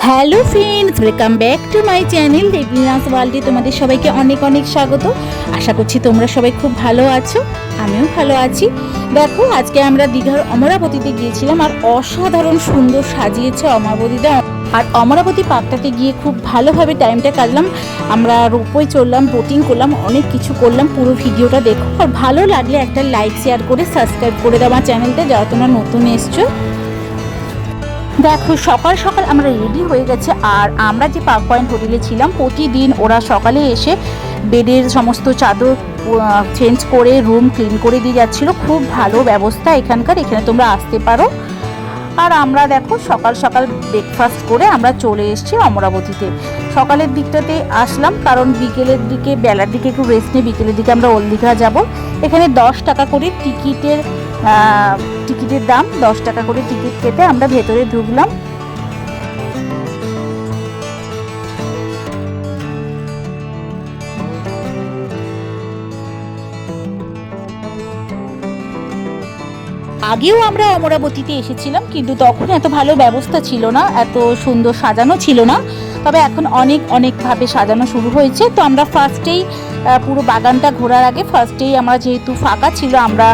Hello friends, welcome back to my channel Debleena's ওয়ার্ল্ডে তোমাদের সবাইকে অনেক অনেক স্বাগত। আশা করছি তোমরা সবাই খুব ভালো আছো, আমিও ভালো আছি। দেখো, আজকে আমরা দীঘার অমরাবতীতে গিয়েছিলাম আর অসাধারণ সুন্দর সাজিয়েছে অমরাবতীটা। আর অমরাবতী পার্কটাতে গিয়ে খুব ভালোভাবে টাইমটা কাটলাম। আমরা রোপওয়ে চললাম, বোটিং করলাম, অনেক কিছু করলাম। পুরো ভিডিওটা দেখো, আর ভালো লাগলে একটা লাইক শেয়ার করে সাবস্ক্রাইব করে দাও আমার চ্যানেলটা, যারা তোমরা নতুন এসছো। দেখো, সকাল সকাল আমরা রেডি হয়ে গেছে। আর আমরা যে পার্ক পয়েন্ট হোটেলে ছিলাম, প্রতিদিন ওরা সকালে এসে বেডের সমস্ত চাদর চেঞ্জ করে রুম ক্লিন করে দিয়ে যাচ্ছিলো। খুব ভালো ব্যবস্থা এখানকার, এখানে তোমরা আসতে পারো। আর আমরা দেখো সকাল সকাল ব্রেকফাস্ট করে আমরা চলে এসেছি অমরাবতীতে। সকালের দিকটাতে আসলাম, কারণ বিকেলের দিকে বেলার দিকে একটু রেস্ট নিয়ে বিকেলের দিকে আমরা ওল্ড দীঘা যাবো। এখানে 10 টাকা করে টিকিটের দাম। 10 টাকা করে টিকিট কেটে আমরা ভেতরে ঢুকলাম। আগেও আমরা অমরাবতীতে এসেছিলাম, কিন্তু তখন এত ভালো ব্যবস্থা ছিল না, এত সুন্দর সাজানো ছিল না। তবে এখন অনেকভাবে সাজানো শুরু হয়েছে। তো আমরা ফার্স্টেই পুরো বাগানটা ঘোরার আগে ফার্স্টেই আমরা যেহেতু ফাঁকা ছিল, আমরা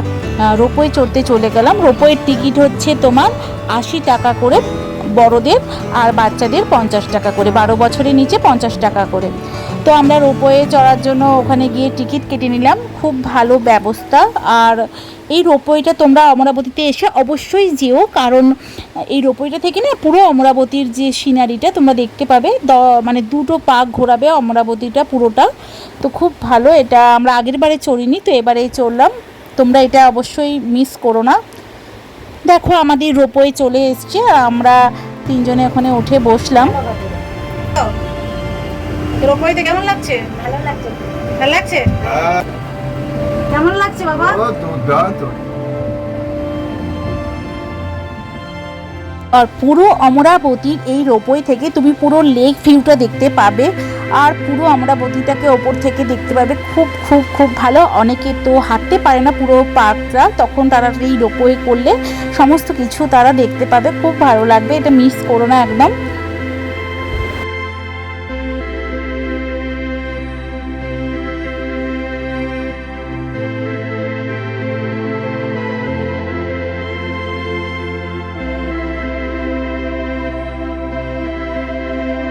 রোপওয়ে চড়তে চলে গেলাম। রোপওয়ের টিকিট হচ্ছে তোমার 80 টাকা করে বড়দের, আর বাচ্চাদের 50 টাকা করে, 12 বছরের নিচে 50 টাকা করে। তো আমরা রোপওয়ে চড়ার জন্য ওখানে গিয়ে টিকিট কেটে নিলাম। খুব ভালো ব্যবস্থা। আর এই রোপওয়েটা তোমরা অমরাবতীতে এসে অবশ্যই যেও, কারণ এই রোপওয়েটা থেকে না পুরো অমরাবতীর যে সিনারিটা তোমরা দেখতে পাবে। মানে দুটো পার্ক ঘোরাবে অমরাবতীটা পুরোটা। তো খুব ভালো। এটা আমরা আগের বারে চড়িনি, তো এবারেই চড়লাম। তোমরা এটা অবশ্যই মিস করো না। দেখো, আমাদের রোপওয়ে চলে এসছে, আমরা তিনজনে ওখানে উঠে বসলাম। রোপওয়েতে কেমন লাগছে? ভালো লাগছে। ভালো লাগছে? কেমন লাগছে বাবা? আর পুরো অমরাবতীর এই রোপওয়ে থেকে তুমি পুরো লেক ভিউটা দেখতে পাবে। আর পুরো অমরাবতীটাকে ওপর থেকে দেখতে পাবে। খুব খুব খুব ভালো। অনেকে তো হাঁটতে পারে না পুরো পার্কটা, তখন তারা এই রোপওয়ে করলে সমস্ত কিছু তারা দেখতে পাবে। খুব ভালো লাগবে, এটা মিস করো না একদম।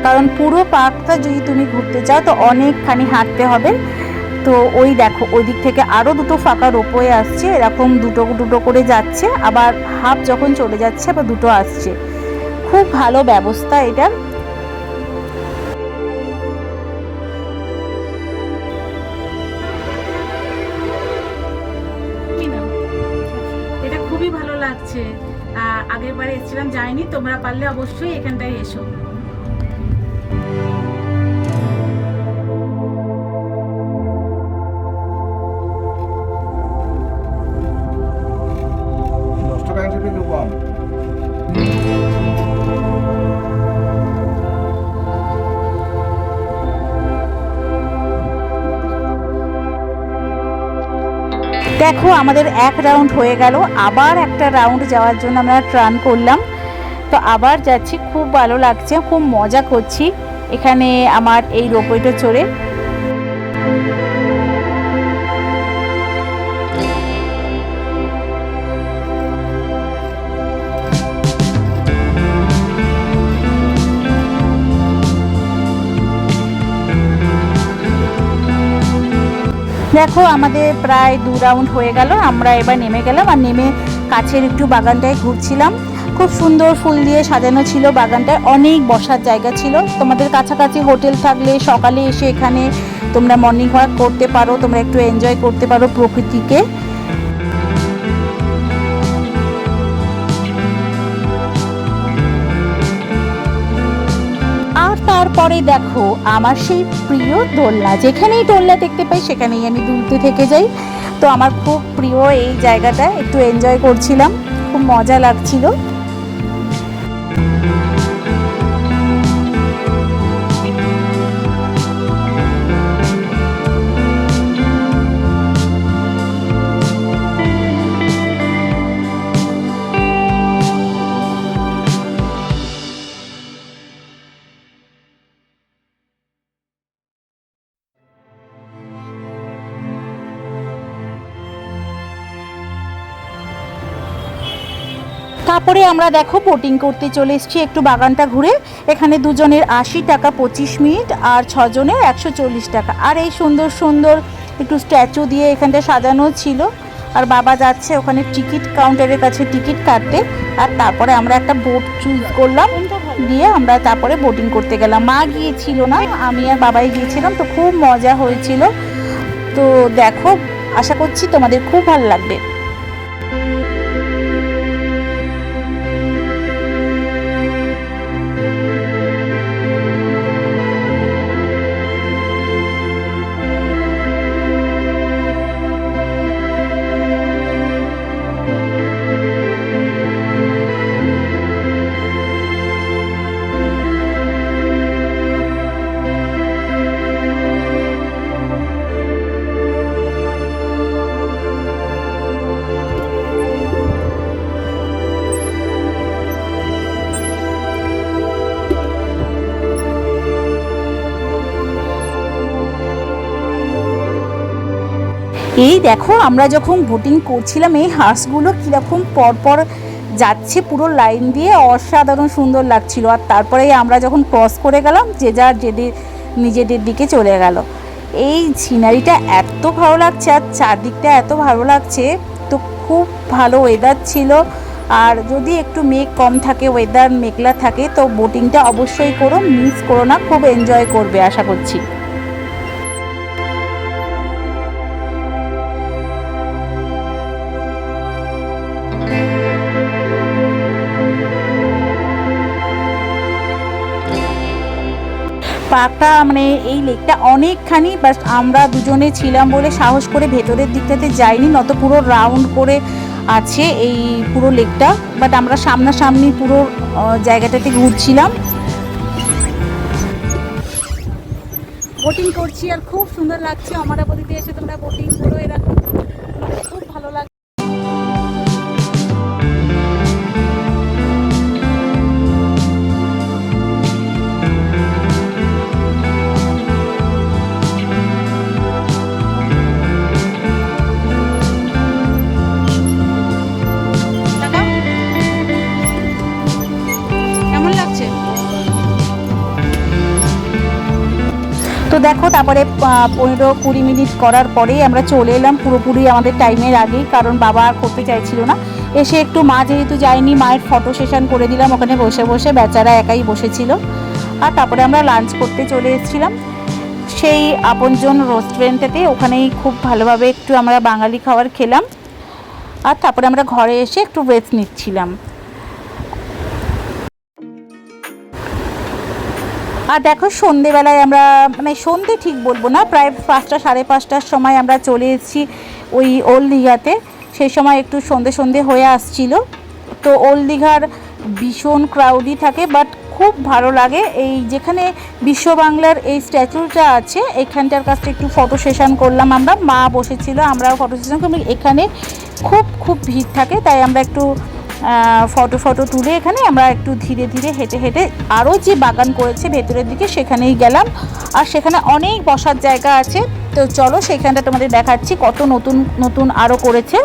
কারণ পুরো পার্কটা যদি তুমি ঘুরতে চাও তো অনেকখানি হাঁটতে হবে। তো ওই দেখো, ওই দিক থেকে আরও দুটো ফাঁকা রোপওয়ে আসছে, এরকম দুটো দুটো করে যাচ্ছে, আবার হাফ যখন চলে যাচ্ছে আবার দুটো আসছে। খুব ভালো ব্যবস্থা এটার। এটা খুবই ভালো লাগছে। আগের বারে এসেছিলাম, যাইনি। তোমরা পারলে অবশ্যই এখানটায় এসো। দেখো, আমাদের এক রাউন্ড হয়ে গেল, আবার একটা রাউন্ড যাওয়ার জন্য আমরা ট্রান করলাম। তো আবার যাচ্ছি, খুব ভালো লাগছে, খুব মজা করছি এখানে আমার এই রোপওয়েটা চড়ে। দেখো, আমাদের প্রায় 2 রাউন্ড হয়ে গেল। আমরা এবার নেমে গেলাম, আর নেমে কাছের একটু বাগানটায় ঘুরছিলাম। খুব সুন্দর ফুল দিয়ে সাজানো ছিল বাগানটায়, অনেক বসার জায়গা ছিল। তোমাদের কাছাকাছি হোটেল থাকলে সকালে এসে এখানে তোমরা মর্নিং ওয়াক করতে পারো, তোমরা একটু এনজয় করতে পারো প্রকৃতিকে। তারপরে দেখো, আমার সেই প্রিয় দোলনা, যেখানেই দোলনা দেখতে পাই সেখানেই আমি দুলতে থেকে যাই। তো আমার খুব প্রিয় এই জায়গাটা, একটু এনজয় করছিলাম, খুব মজা লাগছিল। তারপরে আমরা দেখো বোটিং করতে চলে এসেছি একটু বাগানটা ঘুরে। এখানে দুজনের 80 টাকা 25 মিনিট, আর 6 জনের 140 টাকা। আর এই সুন্দর সুন্দর একটু স্ট্যাচু দিয়ে এখানটা সাজানো ছিল। আর বাবা যাচ্ছে ওখানে টিকিট কাউন্টারের কাছে টিকিট কাটতে। আর তারপরে আমরা একটা বোট চুজ করলাম, দিয়ে আমরা তারপরে বোটিং করতে গেলাম। মা গিয়েছিল না, আমি আর বাবাই গিয়েছিলাম, তো খুব মজা হয়েছিল। তো দেখো, আশা করছি তোমাদের খুব ভালো লাগবে। এই দেখো, আমরা যখন বোটিং করছিলাম এই হাঁসগুলো কীরকম পরপর যাচ্ছে পুরো লাইন দিয়ে, অসাধারণ সুন্দর লাগছিল। আর তারপরে আমরা যখন ক্রস করে গেলাম, যে যার নিজেদের দিকে চলে গেল। এই সিনারিটা এত ভালো লাগছে, আর চারদিকটা এত ভালো লাগছে। তো খুব ভালো ওয়েদার ছিল। আর যদি একটু মেঘ কম থাকে, ওয়েদার মেঘলা থাকে, তো বোটিংটা অবশ্যই করো, মিস করো না, খুব এনজয় করবে আশা করছি। পার্কটা মানে এই লেকটা অনেকখানি, বাট আমরা দুজনে ছিলাম বলে সাহস করে ভেতরের দিকটাতে যাইনি, নত পুরো রাউন্ড করে আছে এই পুরো লেকটা। বাট আমরা সামনাসামনি পুরো জায়গাটাতে ঘুরছিলাম, বোটিং করছি, আর খুব সুন্দর লাগছে। অমরাবতীতে এসে তোমরা বোটিং করো, এরকম খুব ভালো লাগছে। তো দেখো, তারপরে 15-20 মিনিট করার পরেই আমরা চলে এলাম পুরোপুরি আমাদের টাইমের আগেই, কারণ বাবা আর করতে চাইছিল না। এসে একটু, মা যেহেতু যায়নি, মায়ের ফটো সেশন করে দিলাম ওখানে বসে বসে, বেচারা একাই বসেছিল। আর তারপরে আমরা লাঞ্চ করতে চলে এসেছিলাম সেই আপনজন রেস্টুরেন্টেতে। ওখানেই খুব ভালোভাবে একটু আমরা বাঙালি খাবার খেলাম। আর তারপরে আমরা ঘরে এসে একটু রেস্ট নিচ্ছিলাম। আর দেখো, সন্ধেবেলায় আমরা, মানে সন্ধে ঠিক বলবো না, প্রায় 5টা 5:30টার সময় আমরা চলে এসেছি ওই ওল্ড দীঘাতে। সেই সময় একটু সন্ধে হয়ে আসছিল। তো ওল্ড দীঘার ভীষণ ক্রাউডি থাকে, বাট খুব ভালো লাগে। এই যেখানে বিশ্ব বাংলার এই স্ট্যাচুটা আছে, এখানটার কাছে একটু ফটো সেশন করলাম আমরা, মা বসেছিল, আমরাও ফটো সেশন করলাম। এখানে খুব ভিড় থাকে, তাই আমরা একটু ফটো তুলে এখানে আমরা একটু ধীরে ধীরে হেঁটে হেঁটে আরও যে বাগান করেছে ভেতরের দিকে সেখানেই গেলাম। আর সেখানে অনেক বসার জায়গা আছে, তো চলো সেখানটা তোমাদের দেখাচ্ছি কত নতুন নতুন আরও করেছে।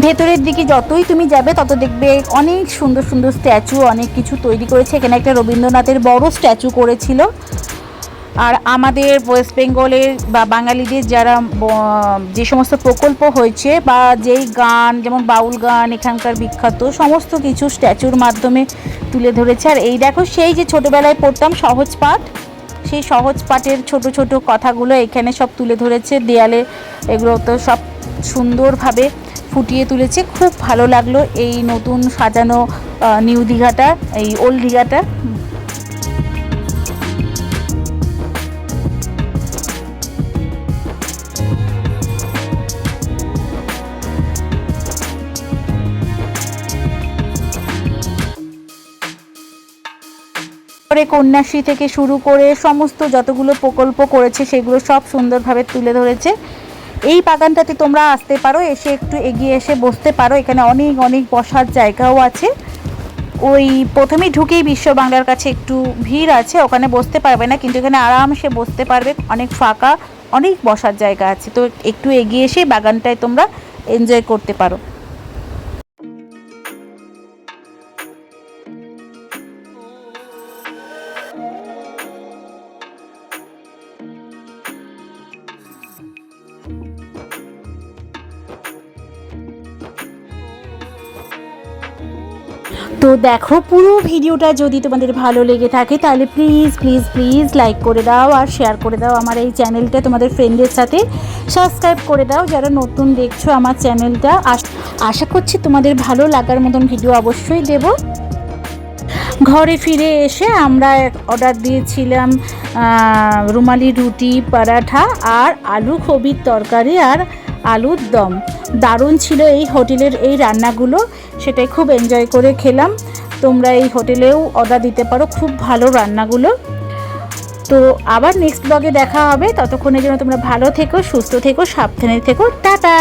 ভেতরের দিকে যতই তুমি যাবে তত দেখবে অনেক সুন্দর সুন্দর স্ট্যাচু, অনেক কিছু তৈরি করেছে। এখানে একটা রবীন্দ্রনাথের বড় স্ট্যাচু করেছিল। আর আমাদের ওয়েস্ট বেঙ্গলের বা বাঙালিদের যারা যে সমস্ত প্রকল্প হয়েছে, বা যেই গান, যেমন বাউল গান এখানকার বিখ্যাত, সমস্ত কিছু স্ট্যাচুর মাধ্যমে তুলে ধরেছে। আর এই দেখো, সেই যে ছোটোবেলায় পড়তাম সহজ পাঠ, সেই সহজ পাঠের ছোট ছোট কথাগুলো এখানে সব তুলে ধরেছে দেয়ালে। এগুলো তো সব সুন্দরভাবে ফুটিয়ে তুলেছে। খুব ভালো লাগলো এই নতুন সাজানো নিউ দীঘাটা, এই ওল্ড দীঘাটা। কন্যাশ্রী থেকে শুরু করে সমস্ত যতগুলো প্রকল্প করেছে সেগুলো সব সুন্দরভাবে তুলে ধরেছে। এই বাগানটাতে তোমরা আসতে পারো, এসে একটু এগিয়ে এসে বসতে পারো। এখানে অনেক অনেক বসার জায়গাও আছে। ওই প্রথমেই ঢুকেই বিশ্ব বাংলার কাছে একটু ভিড় আছে, ওখানে বসতে পারবে না, কিন্তু এখানে আরামসে বসতে পারবে, অনেক ফাঁকা, অনেক বসার জায়গা আছে। তো একটু এগিয়ে এসে বাগানটায় তোমরা এনজয় করতে পারো। তো দেখো, পুরো ভিডিওটা যদি তোমাদের ভালো লেগে থাকে তাহলে প্লিজ প্লিজ প্লিজ লাইক করে দাও আর শেয়ার করে দাও আমার এই চ্যানেলটা, তোমাদের ফ্রেন্ডের সাথে সাবস্ক্রাইব করে দাও যারা নতুন দেখছো আমার চ্যানেলটা। আশা করছি তোমাদের ভালো লাগার মতন ভিডিও অবশ্যই দেব। ঘরে ফিরে এসে আমরা অর্ডার দিয়েছিলাম রুমালি রুটি, পরাঠা আর আলু কবির তরকারি আর আলুর দম। দারুণ ছিল এই হোটেলের এই রান্নাগুলো, সেটাই খুব এনজয় করে খেলাম। তোমরা এই হোটেলেও অর্ডার দিতে পারো, খুব ভালো রান্নাগুলো। তো আবার নেক্সট ব্লগে দেখা হবে, ততক্ষণের জন্য তোমরা ভালো থেকো, সুস্থ থেকো, সাবধানে থেকো, টাটা।